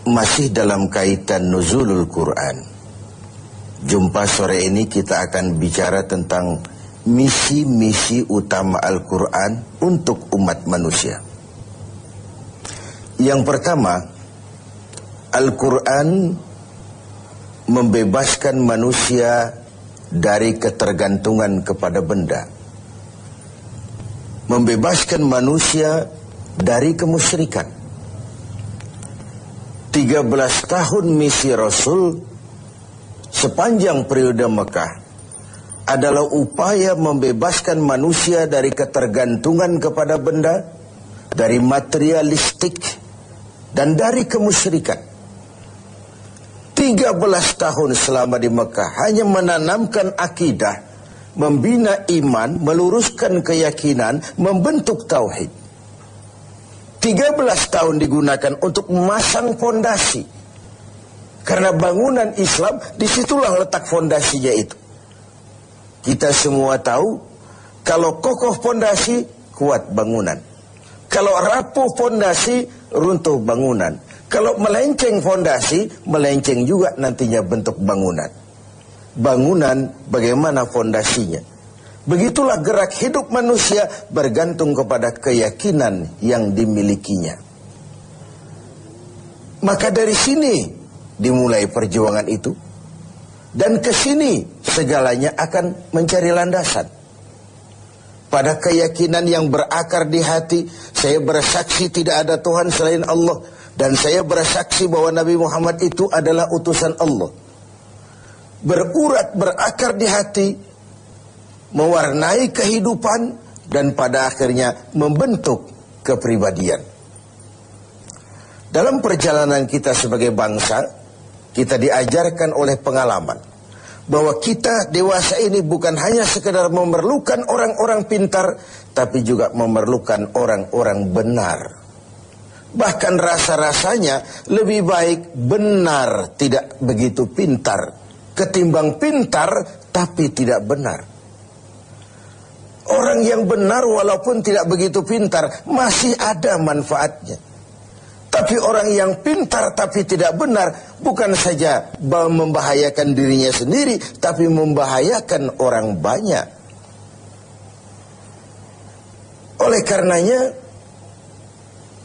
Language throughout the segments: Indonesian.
Masih dalam kaitan nuzulul Quran. Jumpa sore ini kita akan bicara tentang misi-misi utama Al-Quran untuk umat manusia. Yang pertama, Al-Quran membebaskan manusia dari ketergantungan kepada benda. Membebaskan manusia dari kemusyrikan. 13 tahun misi Rasul sepanjang periode Mekah adalah upaya membebaskan manusia dari ketergantungan kepada benda, dari materialistik, dan dari kemusyrikan. 13 tahun selama di Mekah hanya menanamkan akidah, membina iman, meluruskan keyakinan, membentuk tauhid. 13 tahun digunakan untuk memasang fondasi. Karena bangunan Islam, disitulah letak fondasinya itu. Kita semua tahu, kalau kokoh fondasi, kuat bangunan. Kalau rapuh fondasi, runtuh bangunan. Kalau melenceng fondasi, melenceng juga nantinya bentuk bangunan. Bangunan bagaimana fondasinya? Begitulah gerak hidup manusia bergantung kepada keyakinan yang dimilikinya. Maka dari sini dimulai perjuangan itu. Dan ke sini segalanya akan mencari landasan. Pada keyakinan yang berakar di hati, saya bersaksi tidak ada Tuhan selain Allah. Dan saya bersaksi bahwa Nabi Muhammad itu adalah utusan Allah. Berurat, berakar di hati, mewarnai kehidupan, dan pada akhirnya membentuk kepribadian. Dalam perjalanan kita sebagai bangsa, kita diajarkan oleh pengalaman bahwa kita dewasa ini bukan hanya sekedar memerlukan orang-orang pintar, tapi juga memerlukan orang-orang benar. Bahkan rasa-rasanya lebih baik benar tidak begitu pintar ketimbang pintar tapi tidak benar. Orang yang benar walaupun tidak begitu pintar masih ada manfaatnya. Tapi orang yang pintar tapi tidak benar bukan saja membahayakan dirinya sendiri, tapi membahayakan orang banyak. Oleh karenanya,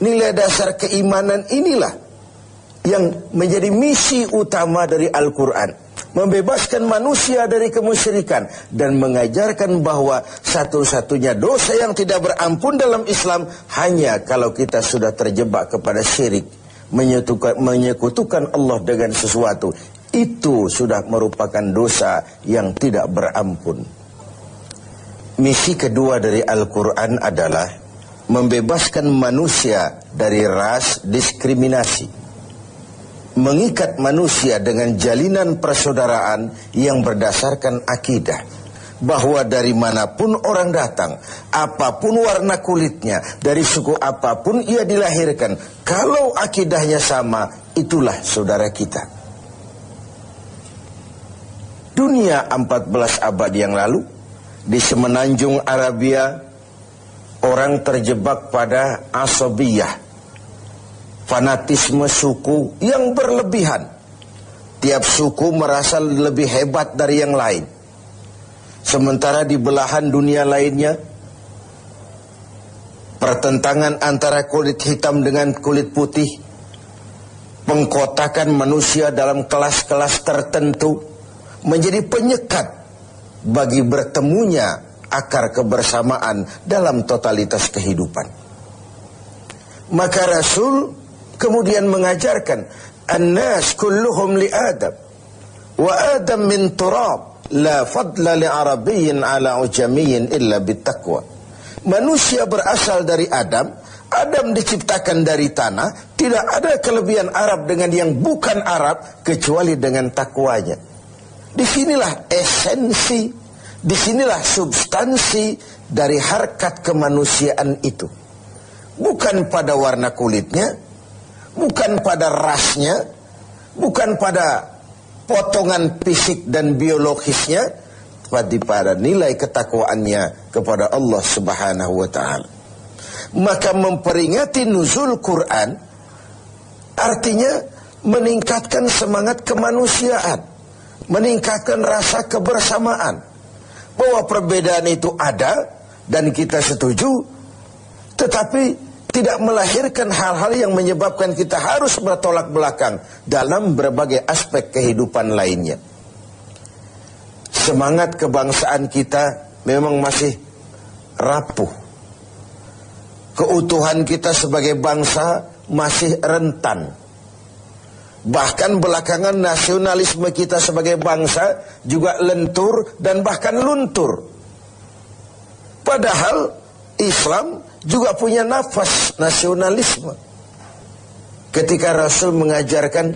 nilai dasar keimanan inilah yang menjadi misi utama dari Al-Quran. Membebaskan manusia dari kemusyrikan dan mengajarkan bahwa satu-satunya dosa yang tidak berampun dalam Islam hanya kalau kita sudah terjebak kepada syirik, menyekutukan Allah dengan sesuatu. Itu sudah merupakan dosa yang tidak berampun. Misi kedua dari Al-Quran adalah membebaskan manusia dari ras diskriminasi. Mengikat manusia dengan jalinan persaudaraan yang berdasarkan akidah. Bahwa dari manapun orang datang, apapun warna kulitnya, dari suku apapun ia dilahirkan, kalau akidahnya sama, itulah saudara kita. Dunia 14 abad yang lalu, di semenanjung Arabia, orang terjebak pada asabiyah, fanatisme suku yang berlebihan. Tiap suku merasa lebih hebat dari yang lain. Sementara di belahan dunia lainnya, pertentangan antara kulit hitam dengan kulit putih, pengkotakan manusia dalam kelas-kelas tertentu, menjadi penyekat bagi bertemunya akar kebersamaan dalam totalitas kehidupan. Maka Rasul kemudian mengajarkan, "An-nas kulluhum li Adam, wa Adam min turab, la fadla li Arabiyyin ala ujamiyyin illa bittaqwa." Manusia berasal dari Adam, Adam diciptakan dari tanah, tidak ada kelebihan Arab dengan yang bukan Arab kecuali dengan takwanya. Disinilah esensi, disinilah substansi dari harkat kemanusiaan itu. Bukan pada warna kulitnya, bukan pada rasnya, bukan pada potongan fisik dan biologisnya, tapi pada nilai ketakwaannya kepada Allah Subhanahu wa ta'ala. Maka memperingati nuzul Quran artinya meningkatkan semangat kemanusiaan, meningkatkan rasa kebersamaan. Bahwa perbedaan itu ada dan kita setuju, tetapi tidak melahirkan hal-hal yang menyebabkan kita harus bertolak belakang dalam berbagai aspek kehidupan lainnya. Semangat kebangsaan kita memang masih rapuh. Keutuhan kita sebagai bangsa masih rentan. Bahkan belakangan nasionalisme kita sebagai bangsa juga lentur dan bahkan luntur. Padahal Islam juga punya nafas nasionalisme. Ketika Rasul mengajarkan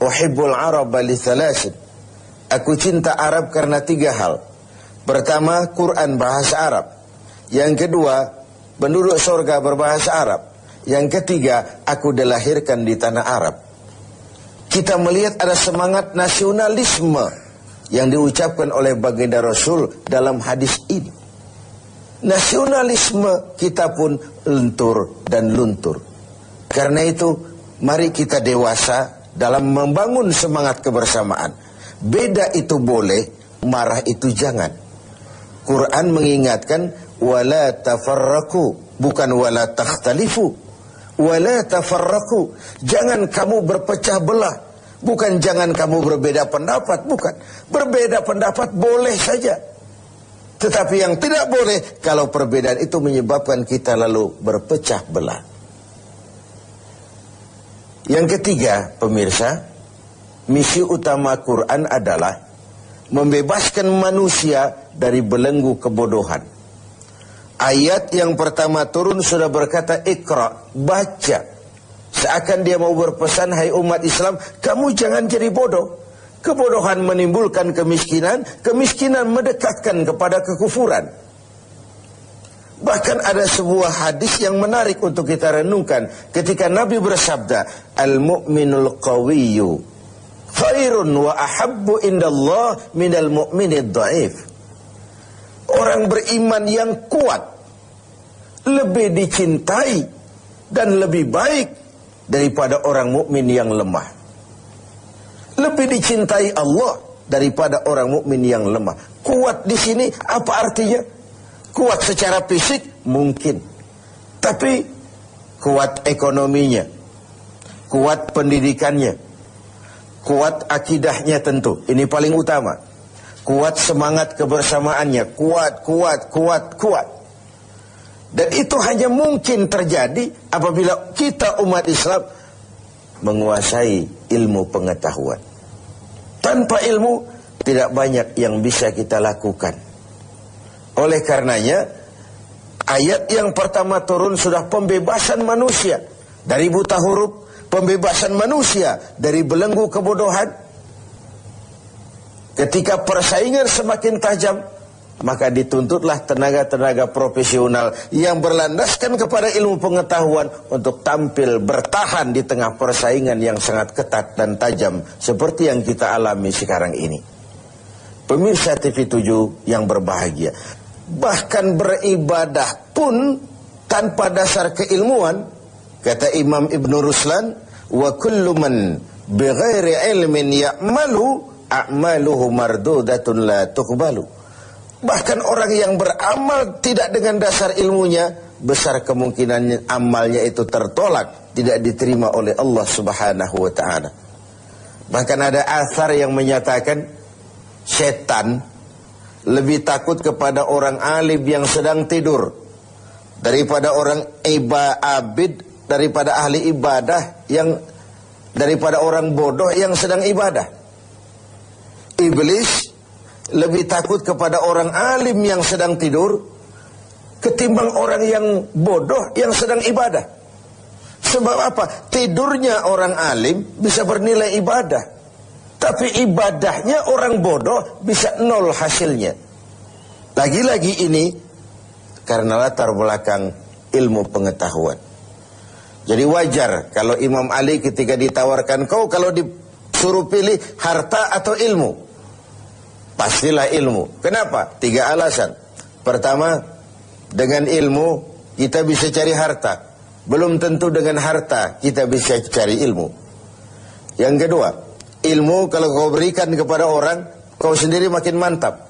uhibbul araba li thalathin, aku cinta Arab karena 3 hal. Pertama, Quran bahasa Arab. Yang kedua, penduduk surga berbahasa Arab. Yang ketiga, aku dilahirkan di tanah Arab. Kita melihat ada semangat nasionalisme yang diucapkan oleh baginda Rasul dalam hadis ini. Nasionalisme kita pun lentur dan luntur. Karena itu, mari kita dewasa dalam membangun semangat kebersamaan. Beda itu boleh, marah itu jangan. Quran mengingatkan, wala tafarraku, bukan wala takhtalifu. Wala tafarraku, jangan kamu berpecah belah. Bukan jangan kamu berbeda pendapat, bukan. Berbeda pendapat boleh saja. Tetapi yang tidak boleh kalau perbedaan itu menyebabkan kita lalu berpecah belah. Yang ketiga, pemirsa, misi utama Quran adalah membebaskan manusia dari belenggu kebodohan. Ayat yang pertama turun sudah berkata, Iqra, baca. Seakan dia mau berpesan, hai umat Islam, kamu jangan jadi bodoh. Kebodohan menimbulkan kemiskinan, kemiskinan mendekatkan kepada kekufuran. Bahkan ada sebuah hadis yang menarik untuk kita renungkan. Ketika Nabi bersabda, Al-mu'minul qawiyyu khairun wa ahabbu indallah minal mu'minid dha'if. Orang beriman yang kuat lebih dicintai dan lebih baik daripada orang mukmin yang lemah. Lebih dicintai Allah daripada orang mukmin yang lemah. Kuat di sini apa artinya? Kuat secara fisik mungkin, tapi kuat ekonominya, kuat pendidikannya, kuat akidahnya tentu. Ini paling utama. Kuat semangat kebersamaannya, kuat. Dan itu hanya mungkin terjadi apabila kita umat Islam menguasai ilmu pengetahuan. Tanpa ilmu tidak banyak yang bisa kita lakukan. Oleh karenanya, ayat yang pertama turun sudah pembebasan manusia dari buta huruf, pembebasan manusia dari belenggu kebodohan. Ketika persaingan semakin tajam, maka dituntutlah tenaga-tenaga profesional yang berlandaskan kepada ilmu pengetahuan untuk tampil bertahan di tengah persaingan yang sangat ketat dan tajam seperti yang kita alami sekarang ini. Pemirsa TV7 yang berbahagia, bahkan beribadah pun tanpa dasar keilmuan, kata Imam Ibn Ruslan, wa kullu man bighairi ilmin ya'malu a'maluhu mardudatun la tuqbalu. Bahkan orang yang beramal tidak dengan dasar ilmunya, besar kemungkinan amalnya itu tertolak, tidak diterima oleh Allah Subhanahu wa ta'ala. Bahkan ada athar yang menyatakan setan lebih takut kepada orang alim yang sedang tidur daripada orang abid, daripada ahli ibadah yang, daripada orang bodoh yang sedang ibadah. Iblis lebih takut kepada orang alim yang sedang tidur ketimbang orang yang bodoh yang sedang ibadah. Sebab apa? Tidurnya orang alim bisa bernilai ibadah, tapi ibadahnya orang bodoh bisa nol hasilnya. Lagi-lagi ini karena latar belakang ilmu pengetahuan. Jadi wajar kalau Imam Ali ketika ditawarkan, kau kalau disuruh pilih harta atau ilmu, pastilah ilmu. Kenapa? 3 alasan. Pertama, dengan ilmu kita bisa cari harta. Belum tentu dengan harta kita bisa cari ilmu. Yang kedua, ilmu kalau kau berikan kepada orang, kau sendiri makin mantap.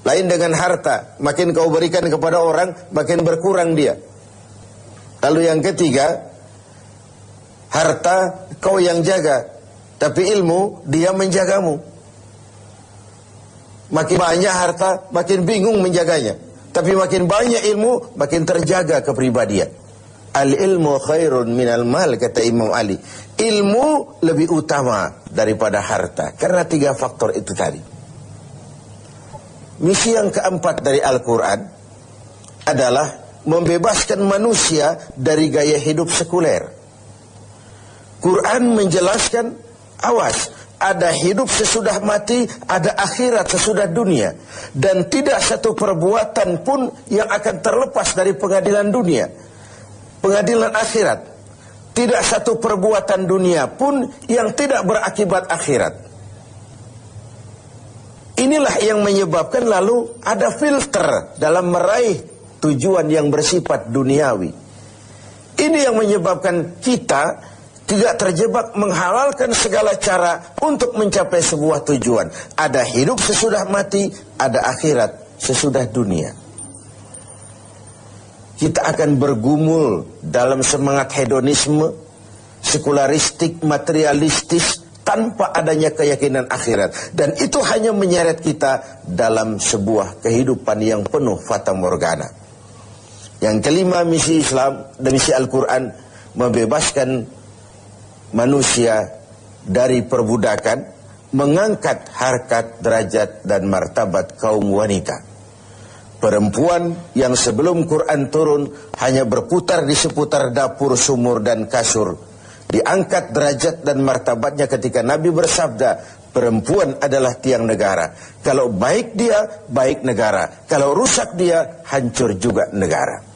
Lain dengan harta, makin kau berikan kepada orang, makin berkurang dia. Lalu yang ketiga, harta kau yang jaga, tapi ilmu dia menjagamu. Makin banyak harta, makin bingung menjaganya. Tapi makin banyak ilmu, makin terjaga kepribadian. Al-ilmu khairun minal mal, kata Imam Ali. Ilmu lebih utama daripada harta. Karena 3 faktor itu tadi. Misi yang keempat dari Al-Quran adalah membebaskan manusia dari gaya hidup sekuler. Quran menjelaskan, awas, ada hidup sesudah mati, ada akhirat sesudah dunia. Dan tidak satu perbuatan pun yang akan terlepas dari pengadilan dunia, pengadilan akhirat. Tidak satu perbuatan dunia pun yang tidak berakibat akhirat. Inilah yang menyebabkan lalu ada filter dalam meraih tujuan yang bersifat duniawi. Ini yang menyebabkan kita tidak terjebak menghalalkan segala cara untuk mencapai sebuah tujuan. Ada hidup sesudah mati, ada akhirat sesudah dunia. Kita akan bergumul dalam semangat hedonisme, sekularistik, materialistis, tanpa adanya keyakinan akhirat. Dan itu hanya menyeret kita dalam sebuah kehidupan yang penuh fata morgana. Yang kelima, misi Islam dan misi Al-Quran membebaskan manusia dari perbudakan, mengangkat harkat, derajat, dan martabat kaum wanita. Perempuan yang sebelum Quran turun hanya berputar di seputar dapur, sumur, dan kasur, diangkat derajat dan martabatnya ketika Nabi bersabda, perempuan adalah tiang negara. Kalau baik dia, baik negara. Kalau rusak dia, hancur juga negara.